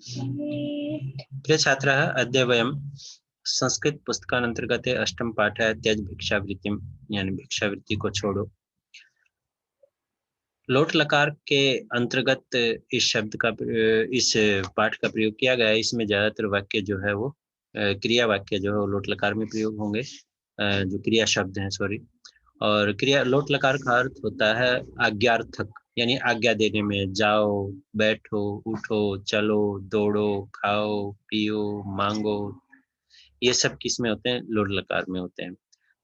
प्रिय छात्राः, अद्य वयं संस्कृत पुस्तकान्तर्गते अष्टम पाठः त्यज भिक्षावृत्तिं यानी भिक्षावृत्ति को छोड़ो। लोट लकार के अंतर्गत इस शब्द का इस पाठ का प्रयोग किया गया है। इसमें ज्यादातर वाक्य जो है वो क्रिया वाक्य जो है लोट लकार में प्रयोग होंगे, जो क्रिया शब्द हैं, सॉरी। और क्रिया लोट लकार का अर्थ होता है आज्ञार्थक, यानी आज्ञा देने में। जाओ, बैठो, उठो, चलो, दौड़ो, खाओ, पियो, मांगो, ये सब किस में होते हैं? लोट लकार में होते हैं।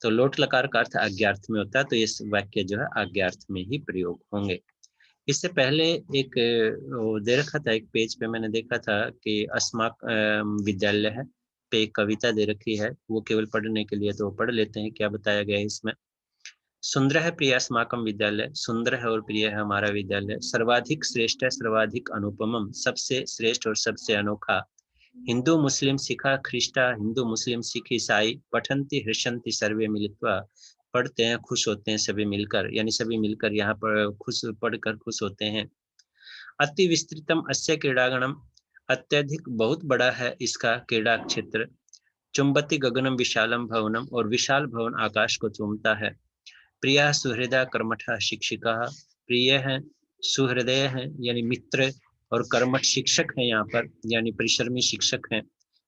तो लोट लकार का अर्थ आज्ञार्थ में होता है, तो ये वाक्य जो है आज्ञार्थ में ही प्रयोग होंगे। इससे पहले एक वो दे रखा था, एक पेज पे मैंने देखा था कि अस्माक विद्यालय है पे एक कविता दे रखी है, वो केवल पढ़ने के लिए, तो पढ़ लेते हैं क्या बताया गया है इसमें। सुंदर है प्रिय अस्माकम विद्यालय, सुंदर है और प्रिय है हमारा विद्यालय। सर्वाधिक श्रेष्ठ है, सर्वाधिक अनुपमम, सबसे श्रेष्ठ और सबसे अनोखा। हिंदू मुस्लिम सिखा ख्रिस्टा, हिंदू मुस्लिम सिख ईसाई, पठंती हृष्यंती सर्वे मिलित्वा, पढ़ते हैं खुश होते हैं सभी मिलकर, यानी सभी मिलकर यहाँ पर खुश पढ़कर खुश होते हैं। अति विस्तृतम अस्य क्रीड़ागणम, अत्यधिक बहुत बड़ा है इसका क्रीड़ा क्षेत्र। चुंबती गगनम विशालम भवनम, और विशाल भवन आकाश को चूमता है। प्रिया सुहृदय कर्मठ शिक्षिका, प्रिय हैं, सुहृदय हैं यानी मित्र, और कर्मठ शिक्षक हैं यहाँ पर, यानी परिश्रमी शिक्षक हैं।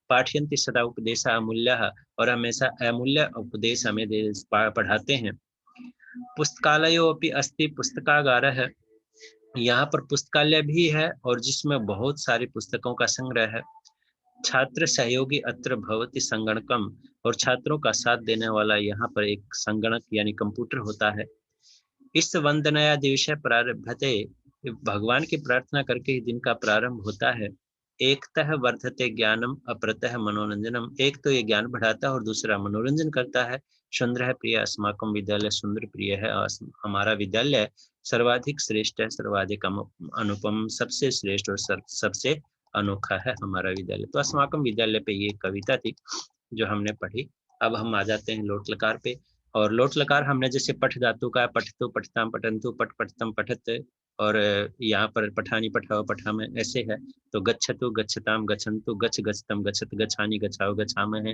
पाठयंती सदा उपदेश अमूल्य, और हमेशा अमूल्य उपदेश हमें पढ़ाते हैं। पुस्तकालयोपि अस्ति पुस्तकागार है, यहाँ पर पुस्तकालय भी है और जिसमें बहुत सारी पुस्तकों का संग्रह है। छात्र सहयोगी अत्र भवति संगणकम, और छात्रों का साथ देने वाला यहाँ पर एक संगणक यानी कंप्यूटर होता है। इस वंदनया दिवस प्रारभते, भगवान की प्रार्थना करके ही दिन का प्रारंभ होता है। एकतः वर्धते ज्ञानम अपरतः मनोरंजनम, एक तो ये ज्ञान बढ़ाता है और दूसरा मनोरंजन करता है। सुंदर है प्रिय अस्माकम विद्यालय, सुंदर प्रिय है हमारा विद्यालय। सर्वाधिक श्रेष्ठ है, सर्वाधिक अनुपम, सबसे श्रेष्ठ और सबसे अनोखा है हमारा विद्यालय। तो अस्माकम विद्यालय पे ये कविता थी जो हमने पढ़ी। अब हम आ जाते हैं लोट लकार पे। और लोट लकार हमने जैसे पठ धातु का पठतु पठताम पठंतु पठ पठतम पठत, और यहाँ पर पठानी पठाओ पठाम ऐसे है। तो गच्छतु गच्छताम गच्छन्तु, गच्छ गच्छतम गच्छत, गच्छानी गच्छाओ गच्छाम है।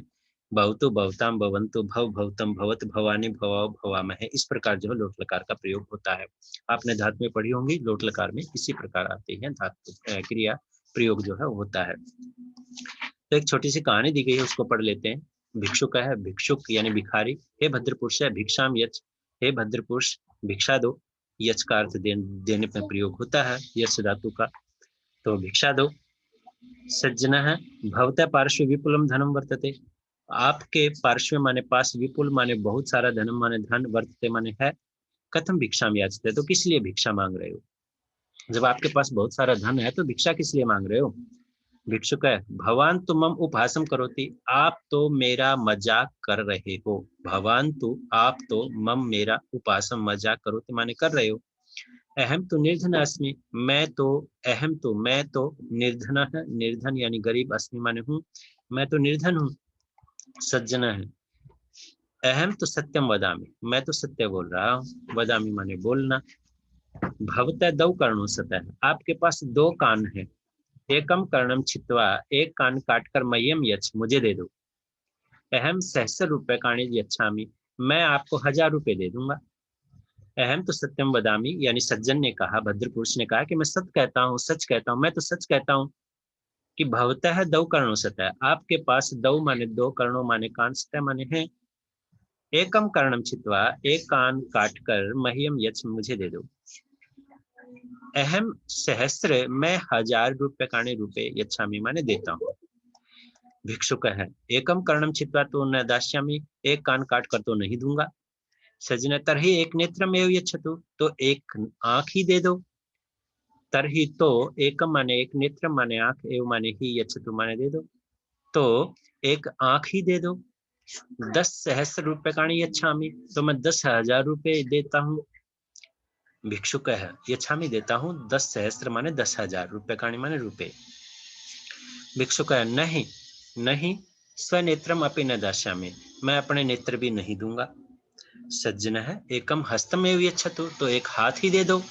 भवतु भवताम भवन्तु, भव भवतम भवत, भवानी भवाओ भवाम है। इस प्रकार जो है लोट लकार का प्रयोग होता है। आपने धातु में पढ़ी होंगी, लोट लकार में इसी प्रकार आते हैं धातु क्रिया प्रयोग जो है होता है। तो एक छोटी सी कहानी दी गई है, उसको पढ़ लेते हैं। भिक्षुक है, भिक्षुक यानी भिखारी। हे भद्रपुरुष है, भिक्षाम यच, हे भद्रपुरुष भिक्षा दो। यच का अर्थ देने पर प्रयोग होता है यच धातु का, तो भिक्षा दो। सज्जन है, भवता पार्श्व विपुलम धनम वर्तते, आपके पार्श्व माने पास, विपुल माने बहुत सारा, धनम माने धन, वर्तते माने है। कथम भिक्षाम याचते, तो किस लिए भिक्षा मांग रहे हो? जब आपके पास बहुत सारा धन है तो भिक्षा किस लिए मांग रहे हो? भिक्षुक है, भवान तो मम उपहासम करोति, आप तो मेरा मजाक कर रहे हो। भवान तो, आप तो, मम मेरा, उपहासम मजाक करोति माने कर रहे हो। अहम तो निर्धन अस्मि, मैं तो, अहम तो मैं तो, निर्धन है, निर्धन यानी गरीब, अस्मि माने हूँ, मैं तो निर्धन हूँ। सज्जन है, अहम तो सत्यम वदामि, मैं तो सत्य बोल रहा हूँ। वदामि माने बोलना। भवतः दो कर्णों सतह, आपके पास दो कान है। एकम कर्णम छित्वा, एक कान काटकर मह्यम यच्छ, मुझे दे दो। अहम सहस्र रुपए काणी यच्छामि, मैं आपको 1000 रुपए दे दूंगा। अहम तो सत्यम वदामि, यानी सज्जन ने कहा, भद्र पुरुष ने कहा कि मैं सत्य कहता हूँ, सच कहता हूँ, मैं तो सच कहता हूँ कि भवतः दो कर्णों सतह, आपके पास दो माने दो, कर्णों माने कान, सतह माने है। एकम कर्णम छित्वा, एक कान काटकर, मह्यम यच्छ, मुझे दे दो। अहम सहस्र, मैं 1000 रुपए काणी रुपए यच्छामि माने देता हूँ। भिक्षुक है, एकम कर्णम छित्वा तो न दास्यामि, एक कान काट कर तो नहीं दूंगा। सजन तरही एक नेत्र में यच्छतु, तो एक आंख ही दे दो। तरही तो, एकम माने एक, नेत्र माने आंख, एव माने ही, यच्छतु माने दे दो, तो एक आंख ही दे दो। 10 सहस्र रुपए काणी यच्छामि, तो मैं 10,000 रुपए देता हूँ। भिक्षुक है, यच्छामि देता हूँ, 10 सहस्र माने 10,000, रुपए काणी माने रुपए। भिक्षुक है, नहीं नहीं, स्वनेत्रम अपि न दास्यामि, मैं अपने नेत्र भी नहीं दूंगा। सज्जन है, एकम हस्तमेव यच्छतु, तो एक हाथ ही दे दो।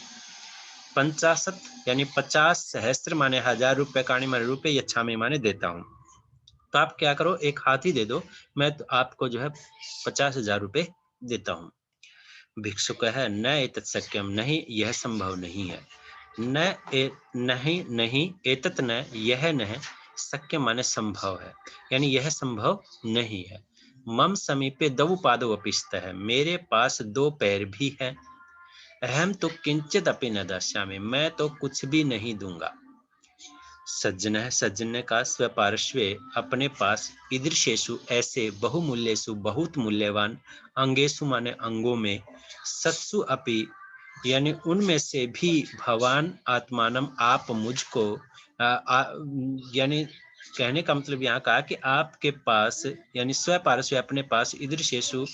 50 यानी 50 सहस्त्र माने 1000 रूप्यकाणि माने रुपये यच्छामि माने देता हूँ। तो आप क्या करो, एक हाथी दे दो, मैं तो आपको जो है 50,000 रुपये देता हूँ। भिक्षु कहे न एतत् शक्यम, नहीं यह संभव नहीं है। नहीं एतत् न, यह न शक्य माने संभव है, यानी यह संभव नहीं है। मम समीपे दौ पादौ अपि स्तः, मेरे पास 2 पैर भी हैं। अहम तो किंचित अपि न दास्यामि, मैं तो कुछ भी नहीं दूंगा। सज्जन, सज्जन का स्वपार्श्वे अपने पास ईदृशेषु ऐसे बहुमूल्येषु बहुत मूल्यवान अंगेषु माने अंगों में, सत्सु अपि यानी उनमें से भी भवान आत्मानम आप मुझको यानी कहने का मतलब यहाँ कहा कि आपके पास यानी स्वपार्श्व अपने पास ईदृशेषु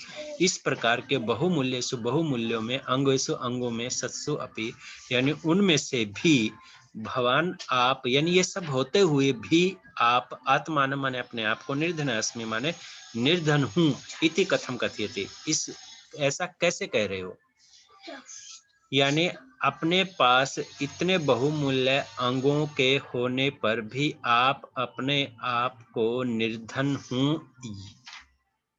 इस प्रकार के बहुमूल्येषु बहुमूल्यों में अंगेषु अंगों में सत्सु अपि यानी उनमें से भी भगवान आप यानी ये सब होते हुए भी आप आत्मान माने अपने आप को निर्धन अस्मि माने निर्धन हूँ इति कथम कथयति, इस ऐसा कैसे कह रहे हो। यानी अपने पास इतने बहुमूल्य अंगों के होने पर भी आप अपने आप को निर्धन हूँ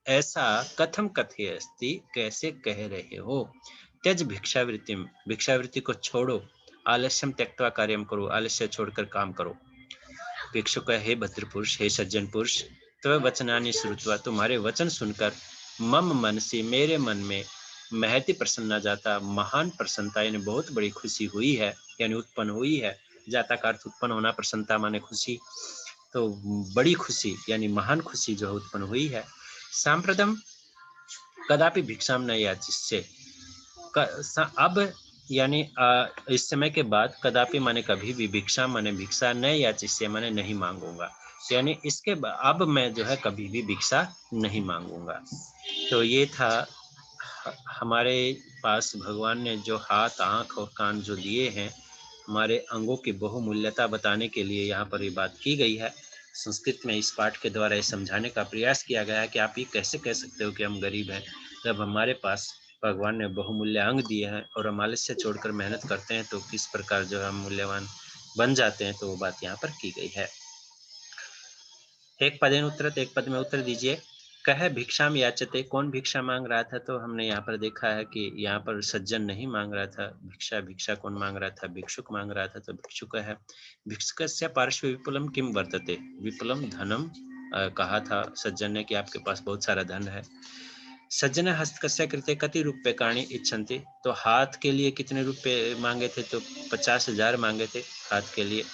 ऐसा कथम कथयस्ति, कैसे कह रहे हो। त्यज भिक्षावृत्तिम, भिक्षावृत्ति को छोड़ो। आलस्यम त्यक्त्वा कार्यम करो, आलस्य छोड़कर काम करो। भिक्षु का हे भद्र पुरुष, हे सज्जन पुरुष, तव वचनानि श्रुत्वा, तुम्हारे वचन सुनकर मम मनसी मेरे मन में महति प्रसन्ना जाता, महान प्रसन्नता यानी बहुत बड़ी खुशी हुई है, यानी उत्पन्न हुई है। जाता का अर्थ उत्पन्न होना, प्रसन्नता माने खुशी, तो बड़ी खुशी यानी महान खुशी जो उत्पन्न हुई है। सांप्रतम कदापि भिक्षाम न याचिष्ये, अब यानी इस समय के बाद कदापि माने कभी भी, भिक्षा माने भिक्षा, न याचिष्ये माने नहीं मांगूंगा, यानी इसके अब मैं जो है कभी भी भिक्षा नहीं मांगूंगा। तो ये था हमारे पास भगवान ने जो हाथ आंख और कान जो दिए हैं, हमारे अंगों की बहुमूल्यता बताने के लिए यहाँ पर ये बात की गई है। संस्कृत में इस पाठ के द्वारा ये समझाने का प्रयास किया गया है कि आप ये कैसे कह सकते हो कि हम गरीब हैं, जब हमारे पास भगवान ने बहुमूल्य अंग दिए हैं और हम आलस्य छोड़कर मेहनत करते हैं तो किस प्रकार जो हम मूल्यवान बन जाते हैं। तो वो बात यहाँ पर की गई है। एक पदेन उत्तर, एक पद में उत्तर दीजिए। कह भिक्षाम याचते, कौन भिक्षा मांग रहा था। तो हमने यहाँ पर देखा है कि यहाँ पर सज्जन नहीं मांग रहा था भिक्षा, भिक्षा कौन मांग रहा था, भिक्षुक मांग रहा था। तो भिक्षुक है। भिक्षुकस्य पार्श्व विपुलम किम वर्तते, विपुलम धनम कहा था सज्जन ने कि आपके पास बहुत सारा धन है। सज्जन हस्तकस्य कृते कति रूप्यकाणि इच्छन्ति, तो हाथ के लिए कितने रुपए मांगे थे। तो 50,000 मांगे थे हाथ के लिए।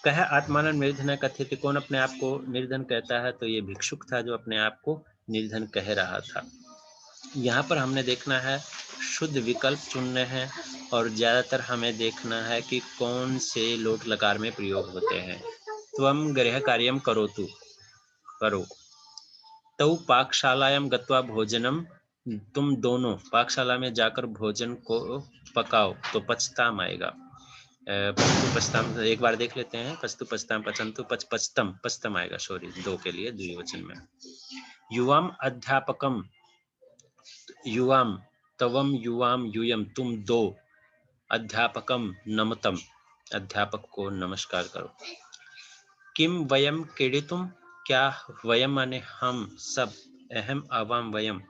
कह आत्मान निर्धन कथित, कौन अपने आप को निर्धन कहता है। तो ये भिक्षुक था जो अपने आप को निर्धन कह रहा था। यहाँ पर हमने देखना है शुद्ध विकल्प चुनने हैं और ज्यादातर हमें देखना है कि कौन से लोट लकार में प्रयोग होते हैं। त्वम गृह कार्यम करो, तू करो। तौ पाकशालायाम गत्वा भोजनम, तुम दोनों पाकशाला में जाकर भोजन को पकाओ। तो पचताम आएगा। पस्तु पचताम एक बार देख लेते हैं। पस्तु पचताम पचंतु पचतम, पचतम आएगा, सॉरी, दो के लिए द्विवचन में। युवाम अध्यापकम, युवाम तवम युवाम यूयम, तुम दो। अध्यापकम नमतम, अध्यापक को नमस्कार करो। किम वयम क्रीडितुम, क्या वयम माने हम सब, अहम आवाम वयम,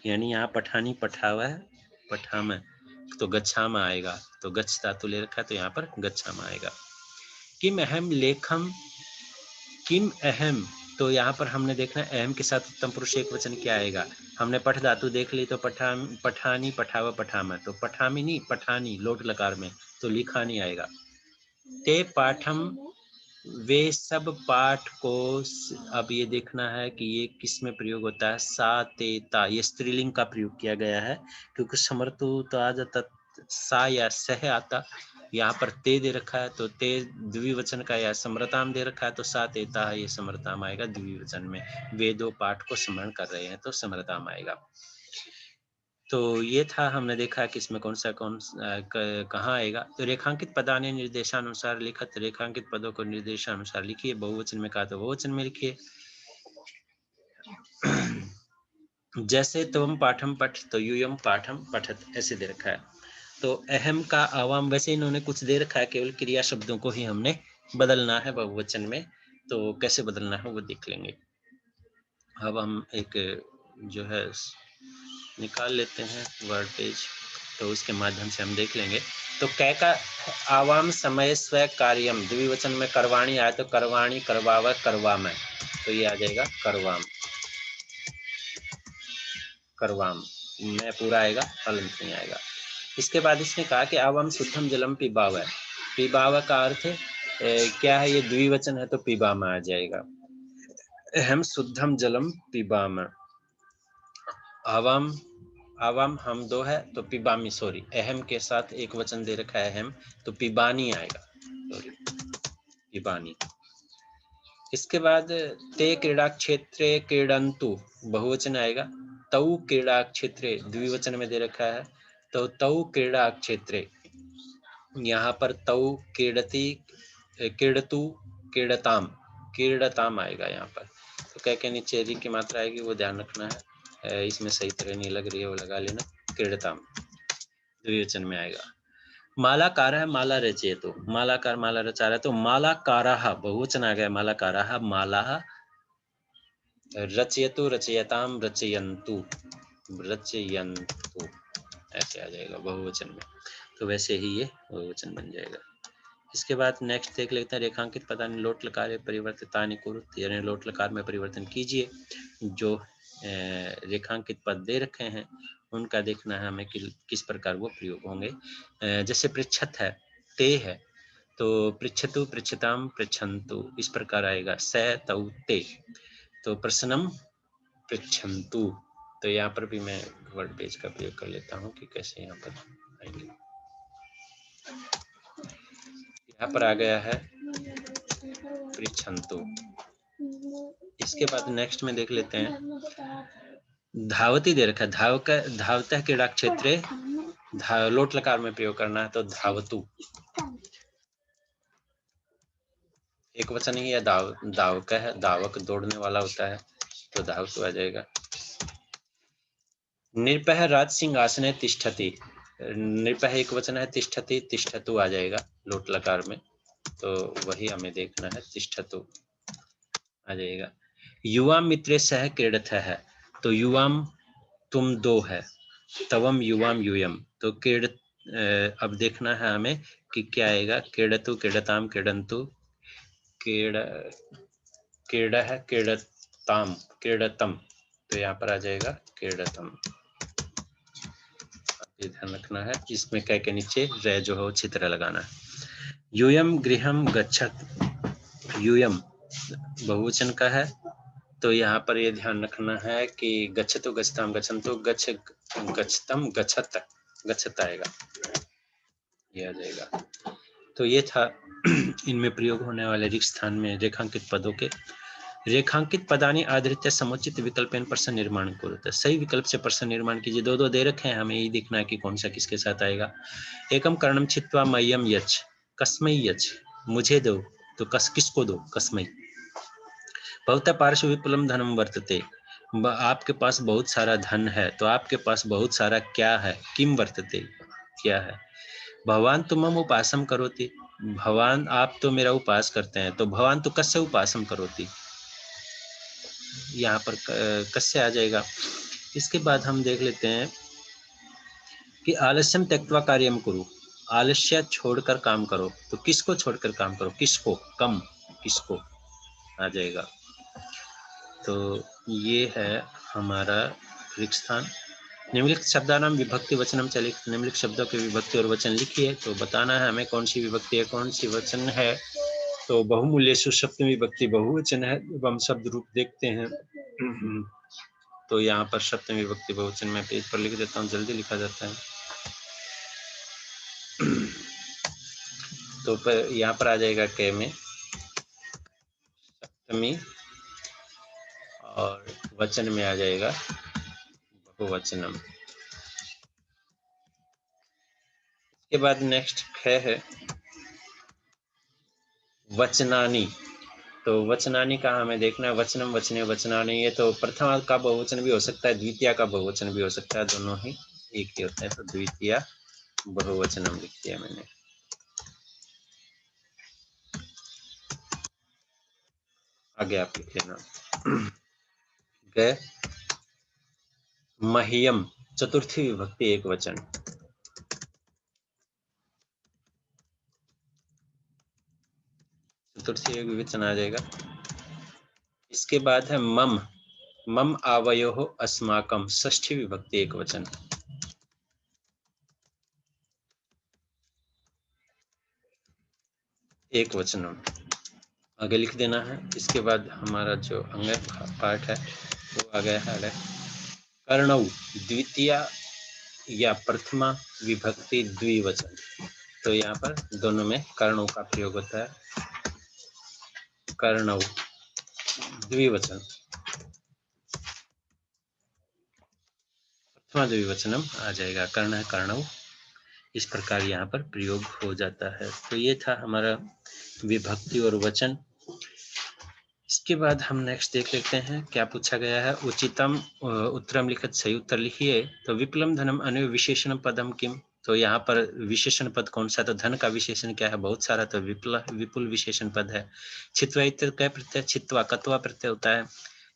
यानी यहाँ पठानी पठावा है, पठाम तो गच्छाम आएगा। तो गच्छ धातु ले रखा है तो यहाँ पर गच्छाम आएगा। किम अहम लेखम, किम अहम, तो यहाँ पर हमने देखना अहम के साथ उत्तम पुरुष एक वचन क्या आएगा। हमने पठ धातु देख ली तो पठानी पठावा पठामा, तो पठामिनी पठानी लोट लकार में, तो लिखानी आएगा। ते पाठम, वे सब पाठ को, अब ये देखना है कि ये किस में प्रयोग होता है। सा ते ता, ये स्त्रीलिंग का प्रयोग किया गया है क्योंकि समर्थु तो आ जाता सा या सह आता। यहाँ पर ते दे रखा है तो ते द्विवचन का, या समरताम दे रखा है तो सा तेता है, ये समरताम आएगा द्विवचन में। वे दो पाठ को स्मरण कर रहे हैं तो समरताम आएगा। तो ये था, हमने देखा कि इसमें कौन कहाँ आएगा। तो रेखांकित पदाने निर्देशानुसार लिखत, रेखांकित पदों को निर्देशानुसार लिखिए। बहुवचन में कहा तो बहुवचन में लिखिए। जैसे तुम पाठम पठ, तो यूयम पाठम पठत ऐसे दे रखा है। तो अहम का आवाम, वैसे इन्होंने कुछ दे रखा है, केवल क्रिया शब्दों को ही हमने बदलना है बहुवचन में, तो कैसे बदलना है वो देख लेंगे। अब हम एक जो है निकाल लेते हैं वर्ड पेज, तो उसके माध्यम से हम देख लेंगे। तो कै का आवाम समय स्व कार्यम, द्विवचन में करवाणी आए तो करवाणी, करवाव, करवाम, तो ये आ जाएगा करवाम, करवाम में पूरा आएगा, हलंत नहीं आएगा। इसके बाद इसने कहा कि आवाम शुद्धम जलम पिबाव, पिबाव का अर्थ क्या है, ये द्विवचन है तो पिबाम आ जाएगा। अहम शुद्धम जलम पिबाम, आवाम, आवाम हम दो है तो पिबामी, सॉरी अहम के साथ एक वचन दे रखा है अहम, तो पिबानी आएगा, सॉरी पिबानी। इसके बाद ते क्रीड़ा क्षेत्रे क्रीडंतु बहुवचन आएगा, तऊ क्रीड़ा क्षेत्रे द्विवचन में दे रखा है, तो तऊ क्रीड़ा क्षेत्रे, यहाँ पर तऊ क्रीडती, क्रीडतु, क्रीडताम, क्रीडताम आएगा यहाँ पर। तो क्या के नीचे री की मात्रा आएगी वो ध्यान रखना है, इसमें सही तरह नहीं लग रही है वो लगा लेना, क्रीडताम द्विवचन में आएगा। मालाकार है माला रचयतु, मालाकार माला रचा रहा है तो मालाकाराः बहुवचन आ गया, मालाकाराः, माला रचयतु, रचयताम, रचयन्तु, रचयन्तु, ऐसे आ जाएगा बहुवचन में, तो वैसे ही ये बहुवचन बन जाएगा। इसके बाद नेक्स्ट देख लेते हैं, रेखांकित पदानि लोट लकार परिवर्तितानि कुरुत, यानी लोट लकार में परिवर्तन कीजिए। जो रेखांकित पद दे रखे हैं उनका देखना है हमें कि किस प्रकार वो प्रयोग होंगे। जैसे पृच्छत है, ते है, तो पृच्छतु, पृच्छताम, पृच्छन्तु, इस प्रकार आएगा। स तौ ते, तो प्रश्नम पृच्छन्तु, तो यहाँ पर भी मैं वर्ड पेज का प्रयोग कर लेता हूँ कि कैसे यहाँ पर आएंगे। यहाँ पर आ गया है पृच्छन्तु। इसके बाद नेक्स्ट में देख लेते हैं, धावती दे रखा है, धावतः क्रीड़ा क्षेत्रे, लोट लकार में प्रयोग करना है तो धावतु, एक वचन ही है, दावक है, दावक दौड़ने वाला होता है तो धावतु आ जाएगा। निरपह राज सिंहासने तिष्ठति, निरपह एक वचन है, तिष्ठति, तिष्ठतु आ जाएगा लोट लकार में, तो वही हमें देखना है, तिष्ठतु आ जाएगा। युवा मित्रे सह क्रीडत है, तो युवाम तुम दो है, तवम युवाम यूयम, तो क्रीड, अब देखना है हमें कि क्या आएगा, क्रीडतु, क्रीडताम, क्रीडंतु, क्रीड है, क्रीडताम, क्रीडतम, तो यहाँ पर आ जाएगा क्रीडतम, ये ध्यान रखना है। इसमें क्या के नीचे रे जो है वो चित्र लगाना है। यूयम गृहम गच्छत, यूयम बहुवचन का है, तो यहाँ पर ये ध्यान रखना है कि गच्छतु, गच्छताम, गच्छन्तु, गच्छ, गच्छतम, गच्छत, गच्छत आएगा, ये आ जाएगा। तो ये था इनमें प्रयोग होने वाले रिक्त स्थान में रेखांकित पदों के। रेखांकित पदानि आधृत्य समुचित विकल्पेन प्रश्न निर्माण करो, सही विकल्प से प्रश्न निर्माण कीजिए। दो दो दे रखे हैं, हमें यही देखना है कि कौन सा किसके साथ आएगा। एकम कर्णम छित्वा मह्यम यच्छ, कस्मै यच्छ, मुझे दो, तो किसको दो, कस्मै। भवतः पार्श्व विपुलम धनम वर्तते, आपके पास बहुत सारा धन है, तो आपके पास बहुत सारा क्या है, किम वर्तते, क्या है। भगवान तुमम उपासम करोति, भगवान आप तो मेरा उपास करते हैं, तो भगवान तो कस्य उपासम करोति, यहाँ पर कस्य आ जाएगा। इसके बाद हम देख लेते हैं कि आलस्यम त्यक्त्वा कार्यम कुरु, आलस्य छोड़कर काम करो, तो किसको छोड़कर काम करो, किसको, कम, किसको आ जाएगा। तो ये है हमारा रिक्त स्थान। निम्नलिखित शब्दानाम विभक्ति वचनम चलित, निम्नलिखित शब्दों के विभक्ति और वचन लिखिए, तो बताना है हमें कौन सी विभक्ति है, कौन सी वचन है। तो बहुमूल्येषु सप्तमी विभक्ति बहुवचन है, जब हम शब्द रूप देखते हैं तो यहाँ पर सप्तमी विभक्ति बहुवचन में पेज पर लिख देता हूँ, जल्दी लिखा जाता है। तो यहाँ पर आ जाएगा के में सप्तमी, और वचन में आ जाएगा बहुवचनम। इसके बाद नेक्स्ट है वचनानी, तो वचनानी का हमें देखना है, वचनम, वचने, वचनानी, ये तो प्रथमा का बहुवचन भी हो सकता है, द्वितीय का बहुवचन भी हो सकता है, दोनों ही एक ही होता है, तो द्वितीय बहुवचनम लिख दिया मैंने। आगे आप लिख लेना। गए मह्यम, चतुर्थी विभक्ति एक वचन। चतुर्थी एक वचन आ जाएगा। इसके बाद है मम, मम आवयोः अस्माकम, षष्ठी विभक्ति एक वचन। एक वचनम आगे लिख देना है। इसके बाद हमारा जो अंग पार्ट है वो आ गया है कर्णौ, द्वितीया या प्रथमा विभक्ति द्विवचन। तो यहाँ पर दोनों में कर्णों का प्रयोग होता है। कर्णौ द्विवचन, प्रथमा द्विवचनम आ जाएगा। कर्ण है कर्णौ, इस प्रकार यहाँ पर प्रयोग हो जाता है। तो ये था हमारा विभक्ति और वचन। इसके बाद हम नेक्स्ट देख लेते हैं क्या पूछा गया है। उचितम उत्तरम लिखित, सही उत्तर लिखिए। तो विपुलम धनम अन्य विशेषण पदम किम। तो यहाँ पर विशेषण पद कौन सा। तो धन का विशेषण क्या है, बहुत सारा। तो विपुल विशेषण पद है। छित्वा इत्यत्र प्रत्यय, छित्वा कत्वा प्रत्यय होता है।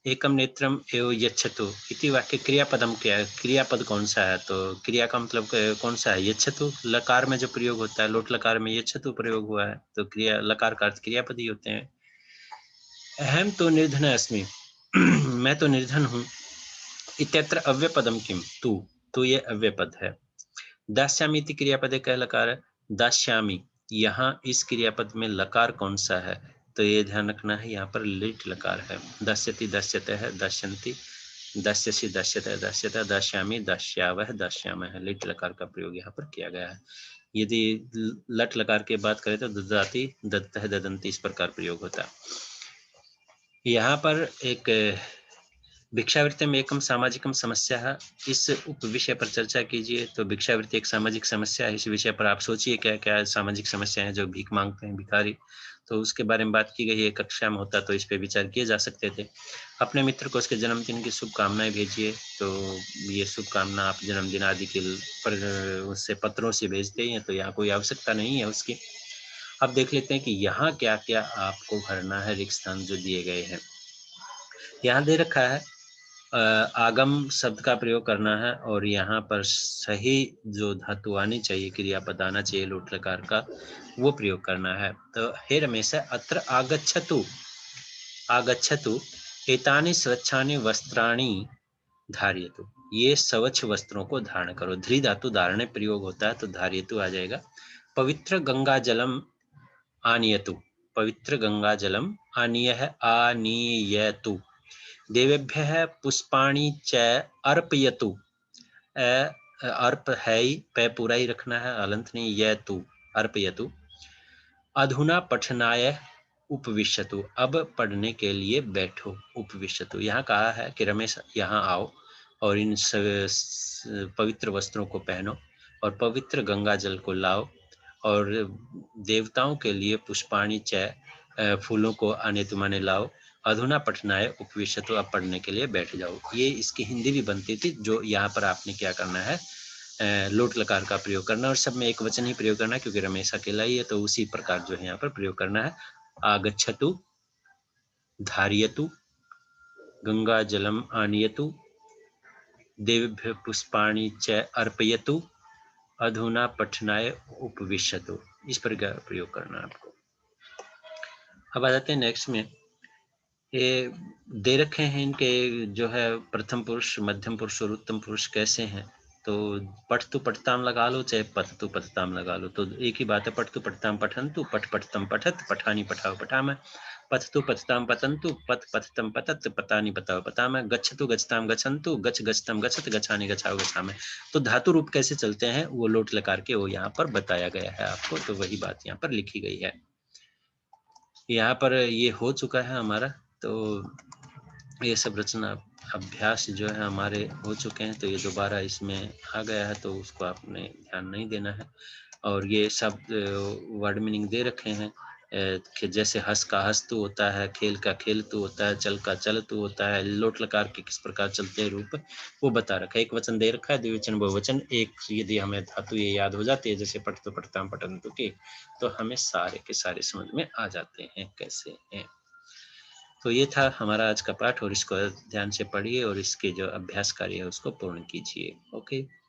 एकम नेत्रम एवं यच्छतु इति वाक्य क्रियापदम क्या है, क्रियापद कौन सा है। तो क्रिया का मतलब कौन सा है, यच्छतु। लकार में जो प्रयोग होता है, लोट लकार में यच्छतु प्रयोग हुआ है, तो क्रिया लकार का अर्थ क्रियापद ही होते हैं। अहम तो निर्धन अस्मि, मैं तो निर्धन हूँ। इत्यत्र अव्यपदम किम, तू, तो ये अव्यपद है। दास्यामी इति क्रियापद कह लकार है। दास्यामी, यहाँ इस क्रियापद में लकार कौन सा है। तो ये ध्यान रखना है, यहाँ पर लिट लकार है। दस्यति दस्यते है, दस्यन्ति, दस्यसि दस्यते दस्यते, दस्यामी दस्यावह दस्यामः, लिट लकार का प्रयोग यहाँ पर किया गया है। यदि लट लकार की बात करें तो ददाति दत्तः ददन्ति, इस प्रकार प्रयोग होता है। यहाँ पर एक भिक्षावृत्ति में एकम सामाजिकम समस्या है, इस उप विषय पर चर्चा कीजिए। तो भिक्षावृत्ति एक सामाजिक समस्या है, इस विषय पर आप सोचिए क्या क्या सामाजिक समस्या है जो भीख मांगते हैं भिखारी। तो उसके बारे में बात की गई है, कक्षा में होता तो इस पे विचार किए जा सकते थे। अपने मित्र को उसके जन्मदिन की शुभकामनाएं भेजिए। तो ये शुभकामना आप जन्मदिन आदि के पर उससे पत्रों से भेजते हैं, तो यहाँ कोई आवश्यकता नहीं है उसकी। अब देख लेते हैं कि यहाँ क्या क्या आपको भरना है रिक्त स्थान जो दिए गए हैं। यहाँ दे रखा है आगम शब्द का प्रयोग करना है, और यहाँ पर सही जो धातु आनी चाहिए, क्रियापद आना चाहिए लोट लकार का, वो प्रयोग करना है। तो हे रमेश, अत्र आगच्छतु, आगच्छतु एतानि स्वच्छानि वस्त्राणि धार्यतु, ये स्वच्छ वस्त्रों को धारण करो। ध्री धातु धारणे प्रयोग होता है, तो धार्यतु आ जाएगा। पवित्र गंगा जलम आनीयतु, पवित्र गंगा जलम आनीय है, आनीयतु। देवेभ्यः पुष्पाणि च अर्पयतु, अर्प है ही, पै पूरा ही रखना है, अलंत नहीं, यह तू, अर्पयतु। अधुना पठनाय उपविशतु, अब पढ़ने के लिए बैठो। उपविशतु, यहाँ कहा है कि रमेश यहाँ आओ और इन पवित्र वस्त्रों को पहनो और पवित्र गंगा जल को लाओ, और देवताओं के लिए पुष्पाणि च, फूलों को आने तुमाने लाओ। अधुना पठनाय उपविशतु, अब पढ़ने के लिए बैठ जाओ। ये इसकी हिंदी भी बनती थी, जो यहाँ पर आपने क्या करना है, लोट लकार का प्रयोग करना, और सब में एक वचन ही प्रयोग करना है, क्योंकि रमेश अकेला ही है, तो उसी प्रकार जो है यहाँ पर प्रयोग करना है। आगच्छतु, धार्यतु, गंगा जलम आनयतु, देवेभ्यः पुष्पाणि च अर्पयतु, अधुना पठनाय उपविशतु, इस प्रकार प्रयोग करना है आपको। अब आ जाते हैं नेक्स्ट में। ये दे रखे हैं इनके जो है प्रथम पुरुष, मध्यम पुरुष और उत्तम पुरुष कैसे हैं। तो पठ तु पठताम लगा लो, चाहे पथ तु पठताम लगा लो, तो एक ही बात है। पठ तु पठताम पठन्तु, पठ पठतम पठत, पठानी पठाओ पठाम, पथ तु पठताम पतन्तु, पथ पठतम पतत, पतानी पताओ पताम, गच्छतु गच्छताम गच्छन्तु, गच्छ गच्छतम गच्छत, गच्छानी गच्छाओ गच्छाम। तो धातु रूप कैसे चलते हैं वो लोट लकार के वो यहाँ पर बताया गया है आपको, तो वही बात यहाँ पर लिखी गई है। यहाँ पर ये हो चुका है हमारा, तो ये सब रचना अभ्यास जो है हमारे हो चुके हैं। तो ये दोबारा इसमें आ गया है, तो उसको आपने ध्यान नहीं देना है। और ये शब्द वर्ड मीनिंग दे रखे हैं, कि जैसे हँस का हँस तू होता है, खेल का खेल तू होता है, चल का चल तू होता है, लोट लकार के किस प्रकार चलते हैं रूप, वो बता रखा है। एक वचन दे रखा है, द्विवचन, बहुवचन। एक यदि हमें धातु ये याद हो जाती है, जैसे पठतु पठताम पठन्तु की, तो हमें सारे के सारे समझ में आ जाते हैं कैसे हैं। तो ये था हमारा आज का पाठ, और इसको ध्यान से पढ़िए और इसके जो अभ्यास कार्य है उसको पूर्ण कीजिए। ओके।